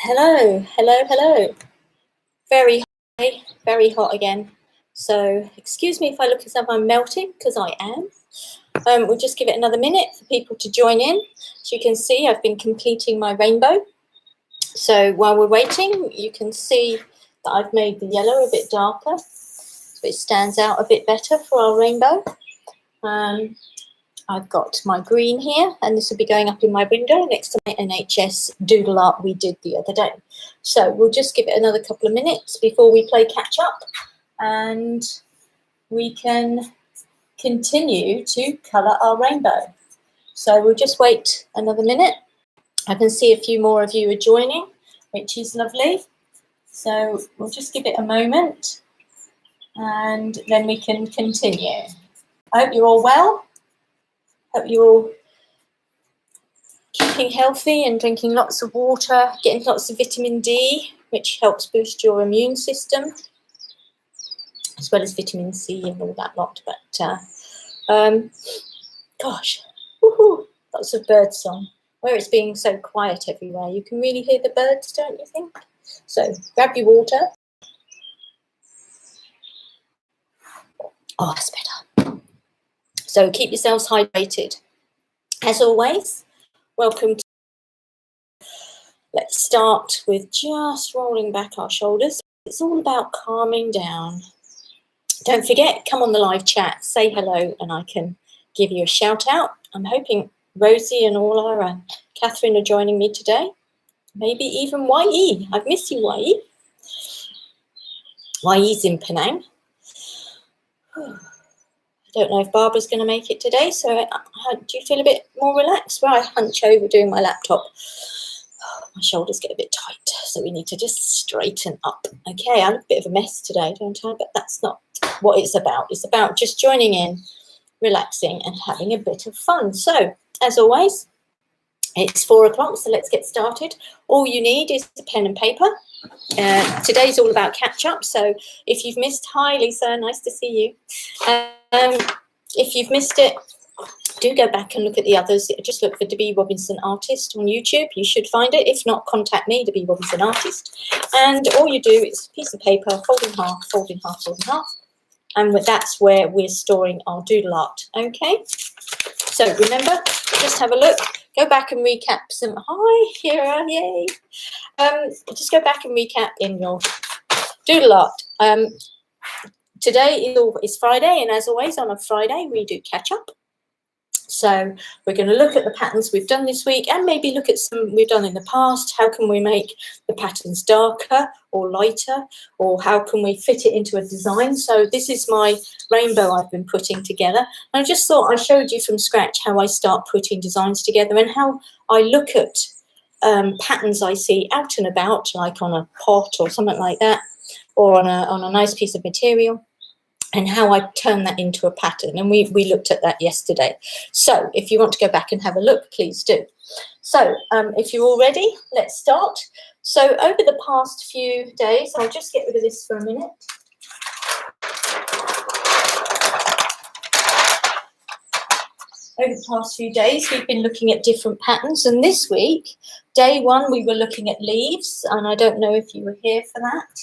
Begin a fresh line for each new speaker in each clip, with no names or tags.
Hello, hello, hello. Very hot again. So excuse me if I look as if I'm melting, because I am. We'll just give it another minute for people to join in. As you can see, I've been completing my rainbow. So while we're waiting, you can see that I've made the yellow a bit darker, so it stands out a bit better for our rainbow. I've got my green here, and this will be going up in my window next to my NHS doodle art we did the other day. So we'll just give it another couple of minutes before we play catch up, and we can continue to colour our rainbow. So we'll just wait another minute. I can see a few more of you are joining, which is lovely. So we'll just give it a moment, and then we can continue. I hope you're all well. Hope you're all keeping healthy and drinking lots of water, getting lots of vitamin D, which helps boost your immune system, as well as vitamin C and all that lot. But gosh, woohoo, lots of bird song. Where it's being so quiet everywhere, you can really hear the birds, don't you think? So grab your water. Oh, that's better. So keep yourselves hydrated. As always, welcome to... Let's start with just rolling back our shoulders. It's all about calming down. Don't forget, come on the live chat, say hello, and I can give you a shout out. I'm hoping Rosie and Orla and Catherine are joining me today. Maybe even YE. I've missed you, YE. YE's in Penang. I don't know if Barbara's going to make it today, so do you feel a bit more relaxed? Well, I hunch over doing my laptop. My shoulders get a bit tight, so we need to just straighten up. Okay, I look a bit of a mess today, don't I? But that's not what it's about. It's about just joining in, relaxing, and having a bit of fun. So, as always, it's 4 o'clock, so let's get started. All you need is a pen and paper. Today's all about catch-up, so if you've missed... Hi, Lisa, nice to see you. If you've missed it, do go back and look at the others. Just look for Dbee Robinson Artist on YouTube. You should find it. If not, contact me, Dbee Robinson Artist. And all you do is a piece of paper, fold in half, fold in half, fold in half. And that's where we're storing our doodle art. Okay? So remember, just have a look. Go back and recap some... Hi, Kira, yay. Just go back and recap in your doodle art. Today is Friday, and as always on a Friday we do catch up. So we're going to look at the patterns we've done this week, and maybe look at some we've done in the past. How can we make the patterns darker or lighter, or how can we fit it into a design? So this is my rainbow I've been putting together. And I just thought I showed you from scratch how I start putting designs together, and how I look at patterns I see out and about, like on a pot or something like that, or on a nice piece of material, and how I turn that into a pattern. And we looked at that yesterday. So if you want to go back and have a look, please do. So if you're all ready, let's start. So over the past few days, I'll just get rid of this for a minute. Over the past few days, we've been looking at different patterns. And this week, day 1, we were looking at leaves. And I don't know if you were here for that.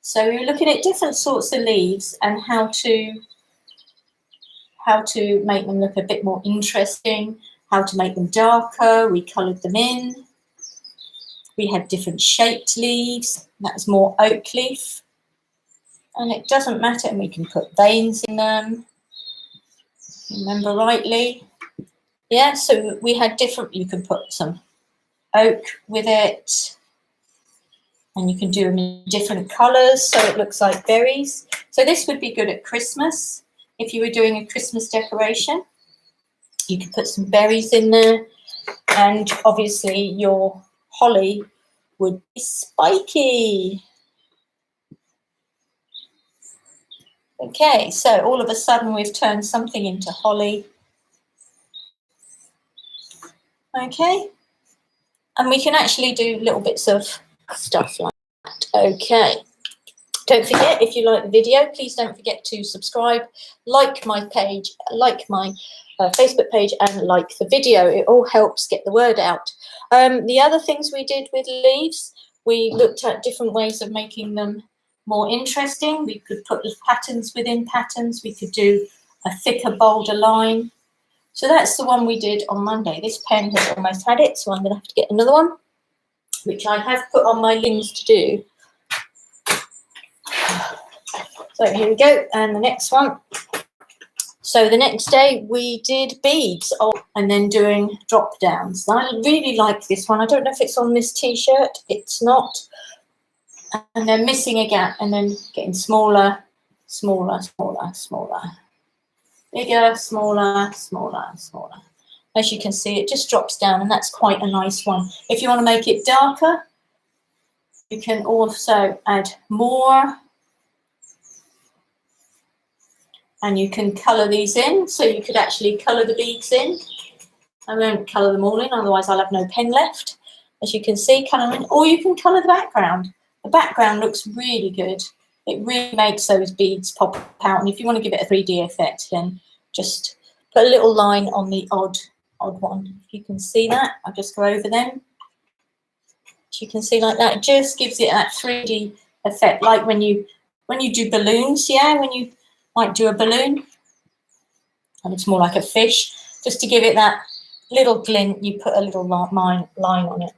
So we were looking at different sorts of leaves and how to make them look a bit more interesting, how to make them darker. We coloured them in. We had different shaped leaves. That was more oak leaf. And it doesn't matter, and we can put veins in them. Remember rightly? Yeah, so we had different... You can put some oak with it. And you can do them in different colours, so it looks like berries. So this would be good at Christmas. If you were doing a Christmas decoration, you could put some berries in there. And obviously your holly would be spiky. Okay, so all of a sudden we've turned something into holly. Okay. And we can actually do little bits of stuff like that. Okay. Don't forget, if you like the video, please don't forget to subscribe, like my page, like my Facebook page, and like the video. It all helps get the word out. The other things we did with leaves we looked at different ways of making them more interesting. We could put the patterns within patterns. We could do a thicker, bolder line. So that's the one we did on Monday. This pen has almost had it, so I'm going to have to get another one, which I have put on my list to do. So here we go, and the next one. So the next day we did beads, and then doing drop downs. I really like this one. I don't know if it's on this t-shirt. It's not. And then missing a gap, and then getting smaller, smaller, smaller, smaller. Bigger, smaller, smaller, smaller. As you can see, it just drops down, and that's quite a nice one. If you want to make it darker, you can also add more. And you can colour these in, so you could actually colour the beads in. I won't colour them all in, otherwise I'll have no pen left. As you can see, colouring, or you can colour the background. The background looks really good. It really makes those beads pop out. And if you want to give it a 3D effect, then just put a little line on the odd one. If you can see that, I'll just go over them. As you can see like that, it just gives it that 3D effect, like when you do balloons, yeah, when you might do a balloon, and it's more like a fish. Just to give it that little glint, you put a little line on it.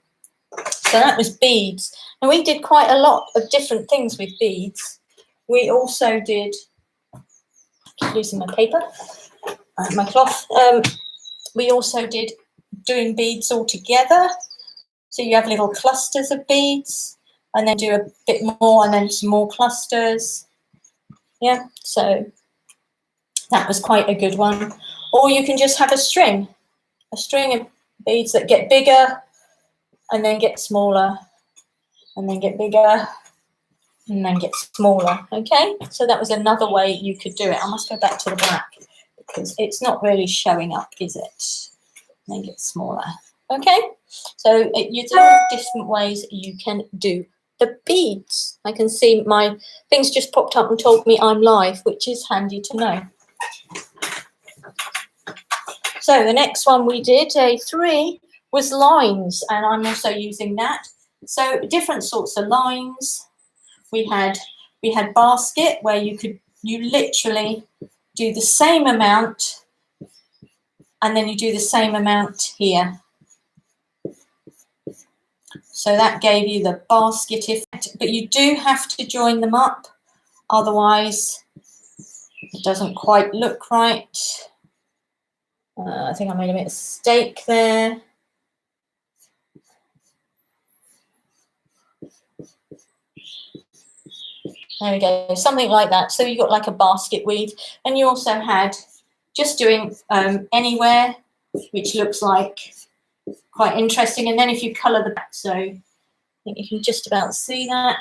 So that was beads. And we did quite a lot of different things with beads. We also did, I keep losing my paper, my cloth. We also did doing beads all together. So you have little clusters of beads, and then do a bit more, and then some more clusters. Yeah, so that was quite a good one. Or you can just have a string of beads that get bigger and then get smaller and then get bigger and then get smaller. Okay, so that was another way you could do it. I must go back to the black because it's not really showing up, is it? And then get smaller. Okay, so you have different ways you can do the beads. I can see my things just popped up and told me I'm live, which is handy to know. So the next one we did, day 3, was lines, and I'm also using that. So different sorts of lines. We had basket, where you literally do the same amount, and then you do the same amount here. So that gave you the basket effect, but you do have to join them up, otherwise it doesn't quite look right. I think I made a mistake there. There we go, something like that. So you got like a basket weave, and you also had just doing anywhere, which looks like quite interesting. And then if you colour the back, so I think you can just about see that.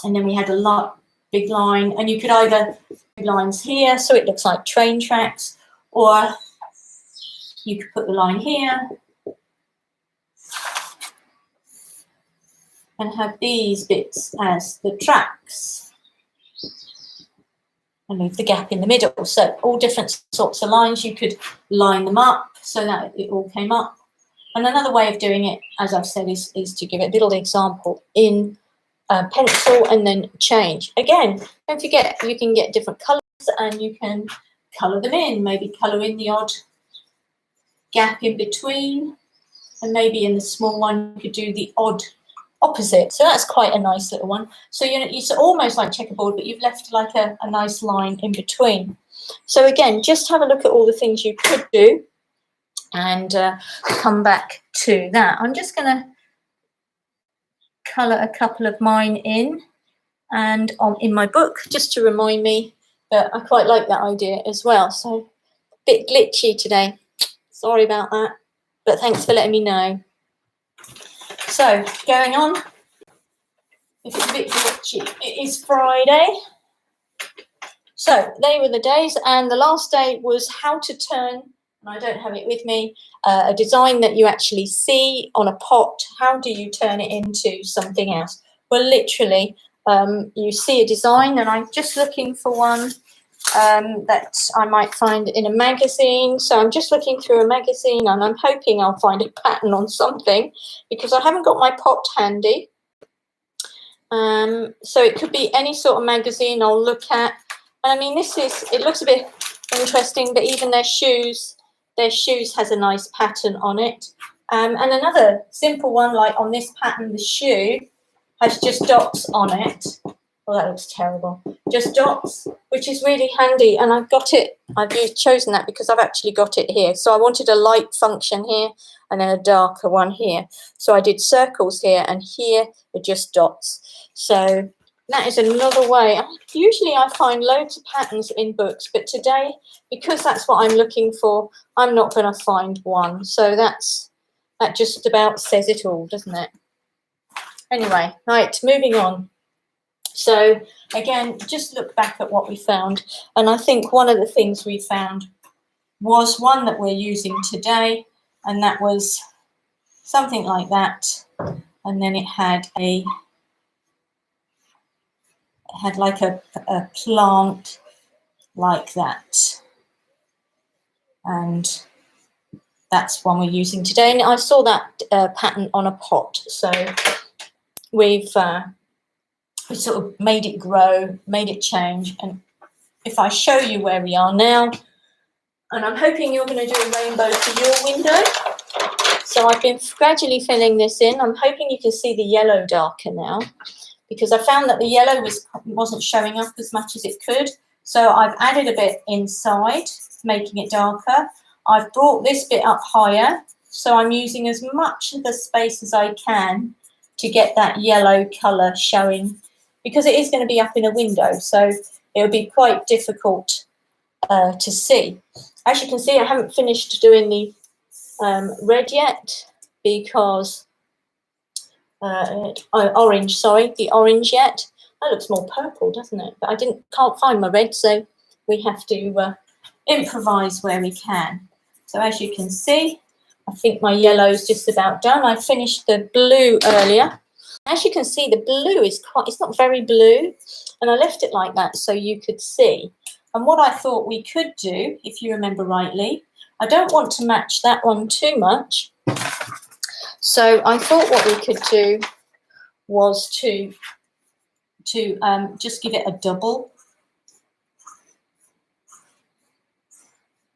And then we had a big line, and you could either do lines here, so it looks like train tracks, or you could put the line here and have these bits as the tracks and leave the gap in the middle. So all different sorts of lines, you could line them up so that it all came up. And another way of doing it, as I've said, is to give a little example in pencil and then change. Again, don't forget, you can get different colours and you can colour them in, maybe colour in the odd gap in between, and maybe in the small one you could do the odd opposite. So that's quite a nice little one. So it's almost like checkerboard, but you've left like a nice line in between. So again, just have a look at all the things you could do and come back to that. I'm just going to colour a couple of mine in and in my book, just to remind me that I quite like that idea as well. So a bit glitchy today, sorry about that, but thanks for letting me know. So going on, if it's a bit glitchy, it is Friday. So they were the days, and the last day was how to turn, and I don't have it with me, a design that you actually see on a pot. How do you turn it into something else? Well, literally, you see a design, and I'm just looking for one that I might find in a magazine. So I'm just looking through a magazine and I'm hoping I'll find a pattern on something because I haven't got my pot handy. So it could be any sort of magazine I'll look at. And I mean, it looks a bit interesting, but even their shoes has a nice pattern on it. And another simple one, like on this pattern, the shoe has just dots on it. Well, that looks terrible. Just dots, which is really handy. And I've chosen that because I've actually got it here. So I wanted a light function here and then a darker one here. So I did circles here and here are just dots. So that is another way. Usually I find loads of patterns in books, but today, because that's what I'm looking for, I'm not going to find one. So that just about says it all, doesn't it? Anyway, right, moving on. So again, just look back at what we found. And I think one of the things we found was one that we're using today. And that was something like that. And then it had like a plant like that. And that's one we're using today. And I saw that pattern on a pot. So we sort of made it grow, made it change. And if I show you where we are now, and I'm hoping you're going to do a rainbow for your window. So I've been gradually filling this in. I'm hoping you can see the yellow darker now, because I found that the yellow wasn't showing up as much as it could. So I've added a bit inside, making it darker. I've brought this bit up higher. So I'm using as much of the space as I can to get that yellow colour showing, because it is going to be up in a window. So it'll be quite difficult to see. As you can see, I haven't finished doing the red yet, because orange, sorry, the orange yet. That looks more purple, doesn't it? But I can't find my red, so we have to improvise where we can. So as you can see, I think my yellow's just about done. I finished the blue earlier. As you can see, the blue it's not very blue, and I left it like that so you could see. And what I thought we could do, if you remember rightly, I don't want to match that one too much. So I thought what we could do was to just give it a double.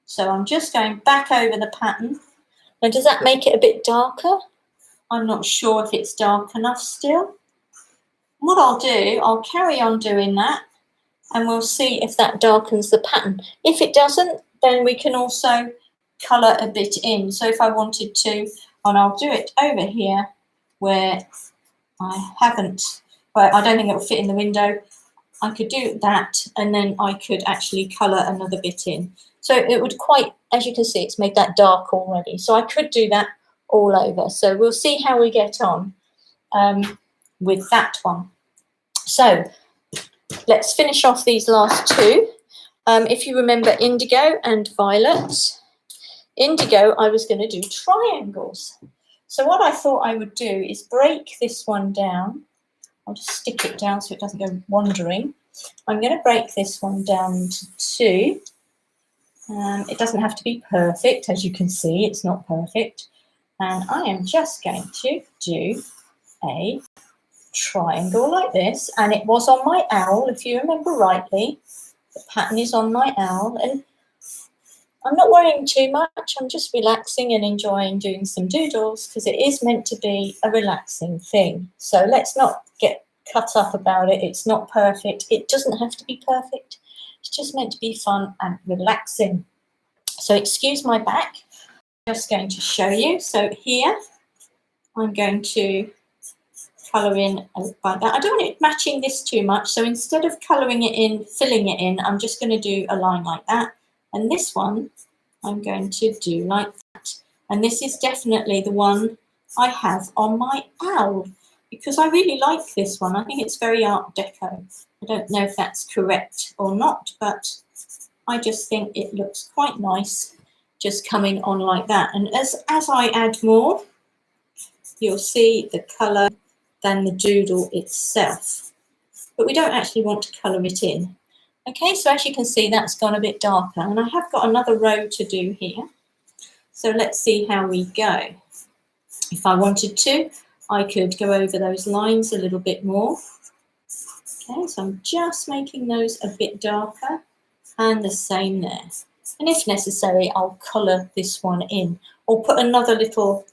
So I'm just going back over the pattern. Now, does that make it a bit darker? I'm not sure if it's dark enough still. What I'll do, I'll carry on doing that, and we'll see if that darkens the pattern. If it doesn't, then we can also colour a bit in. So if I wanted to, and I'll do it over here where I haven't, but I don't think it will fit in the window. I could do that, and then I could actually colour another bit in. So it would quite, as you can see, it's made that dark already. So I could do that all over. So we'll see how we get on with that one. So let's finish off these last two. If you remember indigo and violet, indigo, I was going to do triangles. So what I thought I would do is break this one down. I'll just stick it down so it doesn't go wandering. I'm going to break this one down into two. It doesn't have to be perfect, as you can see, it's not perfect. And I am just going to do a triangle like this. And it was on my owl, if you remember rightly. The pattern is on my owl. And I'm not worrying too much. I'm just relaxing and enjoying doing some doodles, because it is meant to be a relaxing thing. So let's not get cut up about it. It's not perfect. It doesn't have to be perfect. It's just meant to be fun and relaxing. So excuse my back. I'm just going to show you. So here I'm going to colour in like that. I don't want it matching this too much. So instead of colouring it in, filling it in, I'm just going to do a line like that. And this one I'm going to do like that. And this is definitely the one I have on my owl, because I really like this one. I think it's very Art Deco. I don't know if that's correct or not, but I just think it looks quite nice just coming on like that. And as I add more, you'll see the colour than the doodle itself. But we don't actually want to colour it in. Okay, so as you can see, that's gone a bit darker, and I have got another row to do here. So let's see how we go. If I wanted to, I could go over those lines a little bit more. Okay, so I'm just making those a bit darker, and the same there. And if necessary, I'll colour this one in, or put another little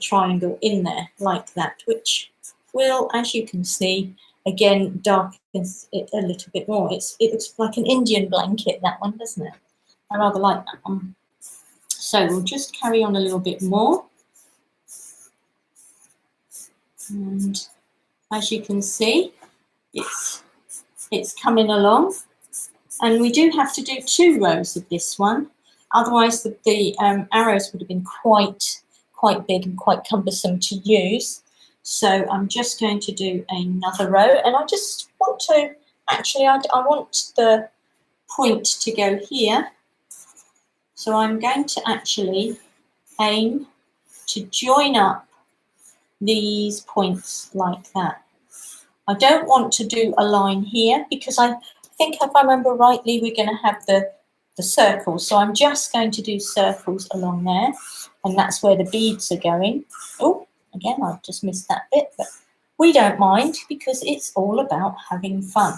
triangle in there like that, which will, as you can see, again darkens it a little bit more. It looks like an Indian blanket, that one, doesn't it? I rather like that one. So we'll just carry on a little bit more. And as you can see, it's coming along. And we do have to do 2 rows of this one. Otherwise, the arrows would have been quite big and quite cumbersome to use. So I'm just going to do another row. And I just want to, actually, I want the point to go here. So I'm going to actually aim to join up these points like that. I don't want to do a line here because I think, if I remember rightly, we're going to have the circles. So I'm just going to do circles along there, and that's where the beads are going. Oh, again, I've just missed that bit, but we don't mind because it's all about having fun.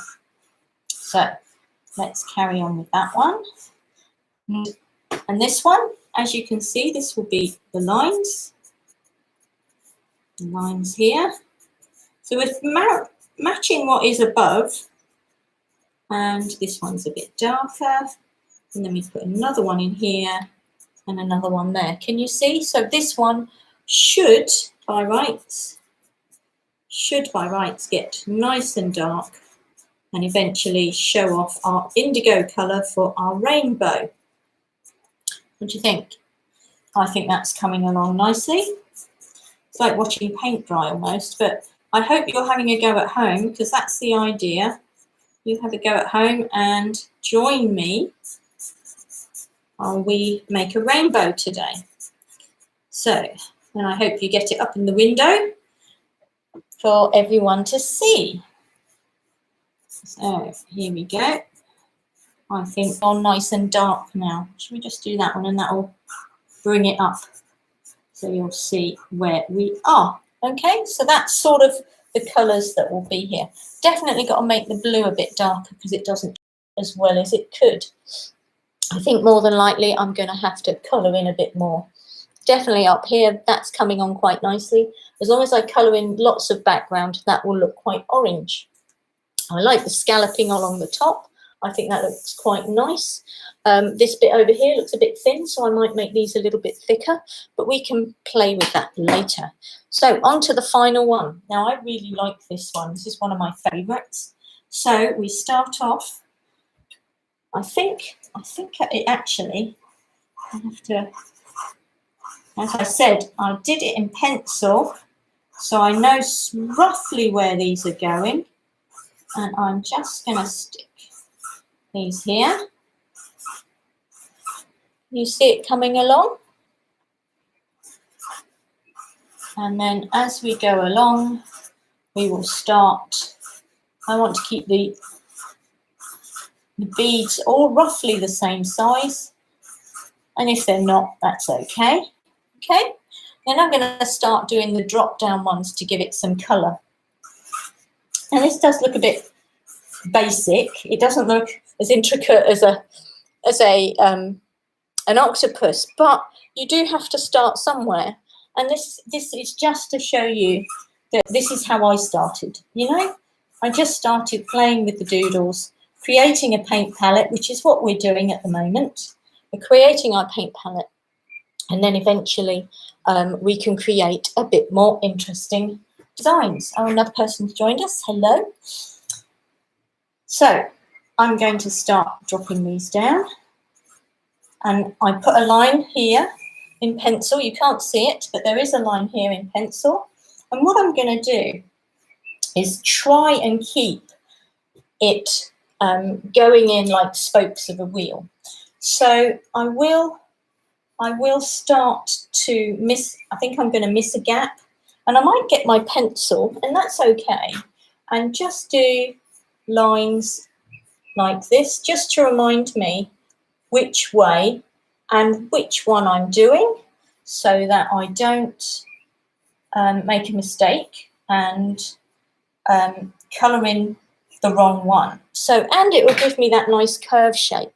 So let's carry on with that one. And this one, as you can see, this will be the lines. The lines here. So we're matching what is above, and this one's a bit darker. And then we put another one in here and another one there. Can you see? So this one should, by rights, get nice and dark and eventually show off our indigo colour for our rainbow. What do you think? I think that's coming along nicely. It's like watching paint dry almost, but I hope you're having a go at home, because that's the idea. You have a go at home and join me while we make a rainbow today. So, and I hope you get it up in the window for everyone to see. So here we go. I think all nice and dark now. Should we just do that one, and that will bring it up so you'll see where we are. Okay, so that's sort of the colours that will be here. Definitely got to make the blue a bit darker because it doesn't as well as it could. I think more than likely I'm going to have to colour in a bit more. Definitely up here, that's coming on quite nicely. As long as I colour in lots of background, that will look quite orange. I like the scalloping along the top. I think that looks quite nice. This bit over here looks a bit thin, so I might make these a little bit thicker, but we can play with that later. So on to the final one. Now, I really like this one. This is one of my favourites. So we start off, I think it actually, I have to, as I said, I did it in pencil, so I know roughly where these are going, and I'm just going to stick these here. You see it coming along? And then as we go along, we will start. I want to keep the beads all roughly the same size. And if they're not, that's okay. Okay, then I'm going to start doing the drop down ones to give it some colour. And this does look a bit basic. It doesn't look as intricate as an octopus, but you do have to start somewhere. And this is just to show you that this is how I started. You know, I just started playing with the doodles, creating a paint palette, which is what we're doing at the moment. We're creating our paint palette, and then eventually we can create a bit more interesting designs. Oh, another person's joined us. Hello. So I'm going to start dropping these down. And I put a line here in pencil. You can't see it, but there is a line here in pencil. And what I'm going to do is try and keep it going in like spokes of a wheel. So I will start to miss, I think I'm going to miss a gap. And I might get my pencil, and that's okay, and just do lines like this, just to remind me which way and which one I'm doing, so that I don't make a mistake and colour in the wrong one. So, and it will give me that nice curve shape.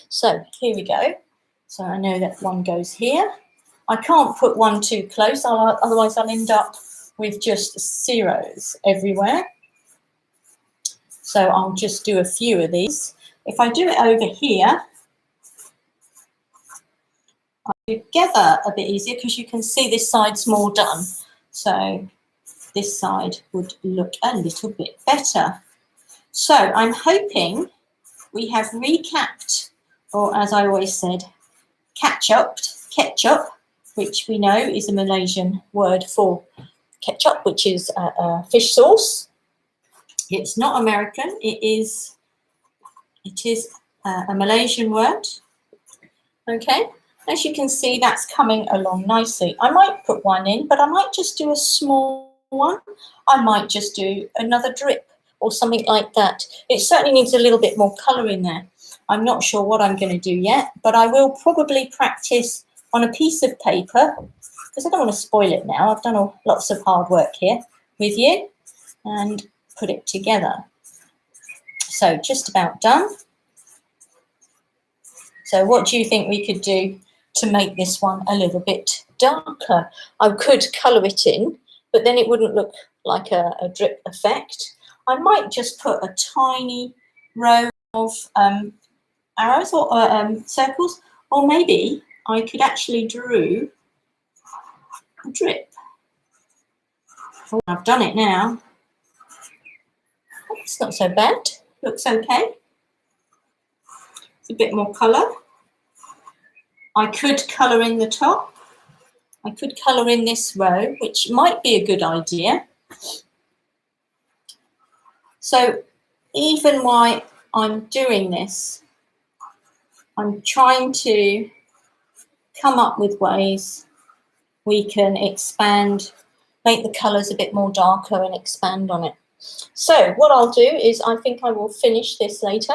So here we go. So I know that one goes here. I can't put one too close, otherwise I'll end up with just zeros everywhere. So I'll just do a few of these. If I do it over here, I'll do together a bit easier because you can see this side's more done. So this side would look a little bit better. So I'm hoping we have recapped, or as I always said, ketchup, which we know is a Malaysian word for ketchup, which is fish sauce. It's not American. It is a Malaysian word. Okay, as you can see, that's coming along nicely. I might put one in, but I might just do a small one. I might just do another drip or something like that. It certainly needs a little bit more colour in there. I'm not sure what I'm going to do yet, but I will probably practice on a piece of paper because I don't want to spoil it now. I've done lots of hard work here with you and put it together. So just about done. So what do you think we could do to make this one a little bit darker? I could colour it in, but then it wouldn't look like a drip effect. I might just put a tiny row of arrows or circles, or maybe I could actually draw a drip. Oh, I've done it now. It's not so bad. Looks okay. It's a bit more colour. I could colour in the top. I could colour in this row, which might be a good idea. So even while I'm doing this, I'm trying to come up with ways we can expand, make the colours a bit more darker and expand on it. So what I'll do is I think I will finish this later.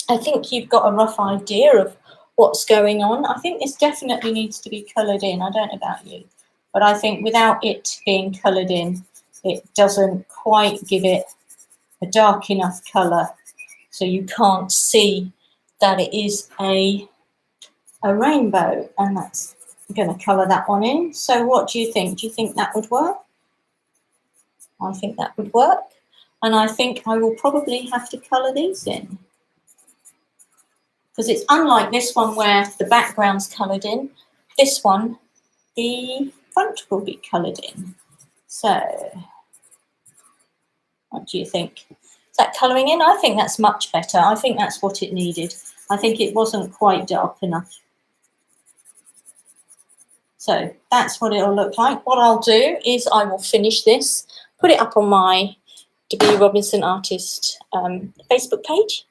I think you've got a rough idea of what's going on. I think this definitely needs to be coloured in. I don't know about you, but I think without it being coloured in, it doesn't quite give it a dark enough colour, so you can't see that it is a rainbow, and that's going to colour that one in. So what do you think? Do you think that would work? I think that would work, and I think I will probably have to colour these in, because it's unlike this one where the background's coloured in. This one, the front will be coloured in. So what do you think? Is that colouring in? I think that's much better. I think that's what it needed. I think it wasn't quite dark enough. So that's what it'll look like. What I'll do is I will finish this, put it up on my Dbee Robinson Artist Facebook page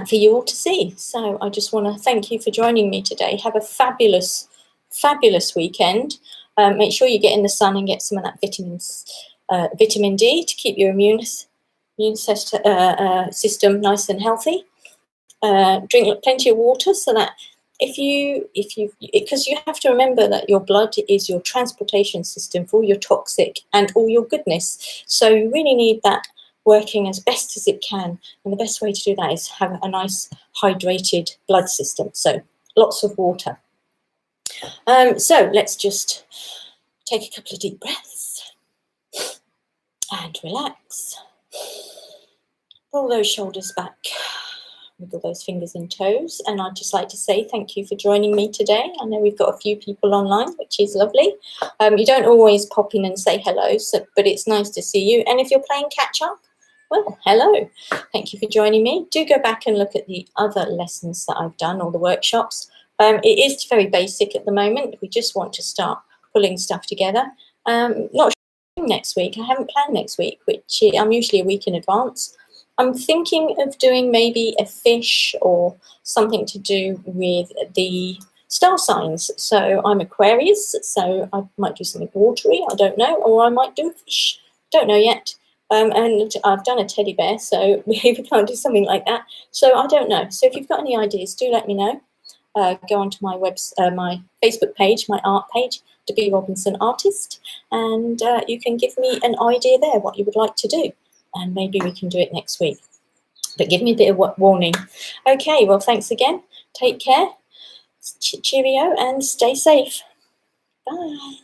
for you all to see. So I just want to thank you for joining me today. Have a fabulous, fabulous weekend. Make sure you get in the sun and get some of that vitamin D to keep your immune system nice and healthy. Drink plenty of water, so that because you have to remember that your blood is your transportation system for all your toxic and all your goodness. So you really need that working as best as it can. And the best way to do that is have a nice hydrated blood system. So lots of water. So let's just take a couple of deep breaths and relax. Roll those shoulders back. Wiggle those fingers and toes. And I'd just like to say thank you for joining me today. I know we've got a few people online, which is lovely. You don't always pop in and say hello, but it's nice to see you. And if you're playing catch up, well, hello. Thank you for joining me. Do go back and look at the other lessons that I've done, or the workshops. It is very basic at the moment. We just want to start pulling stuff together. Not sure next week. I haven't planned next week, which I'm usually a week in advance. I'm thinking of doing maybe a fish or something to do with the star signs. So I'm Aquarius, so I might do something watery, I don't know, or I might do a fish. Don't know yet. And I've done a teddy bear, so maybe we can't do something like that. So I don't know. So if you've got any ideas, do let me know. Go onto my my Facebook page, my art page, Dbee Robinson Artist, and you can give me an idea there what you would like to do, and maybe we can do it next week. But give me a bit of warning. Okay, well, thanks again. Take care. Cheerio and stay safe. Bye.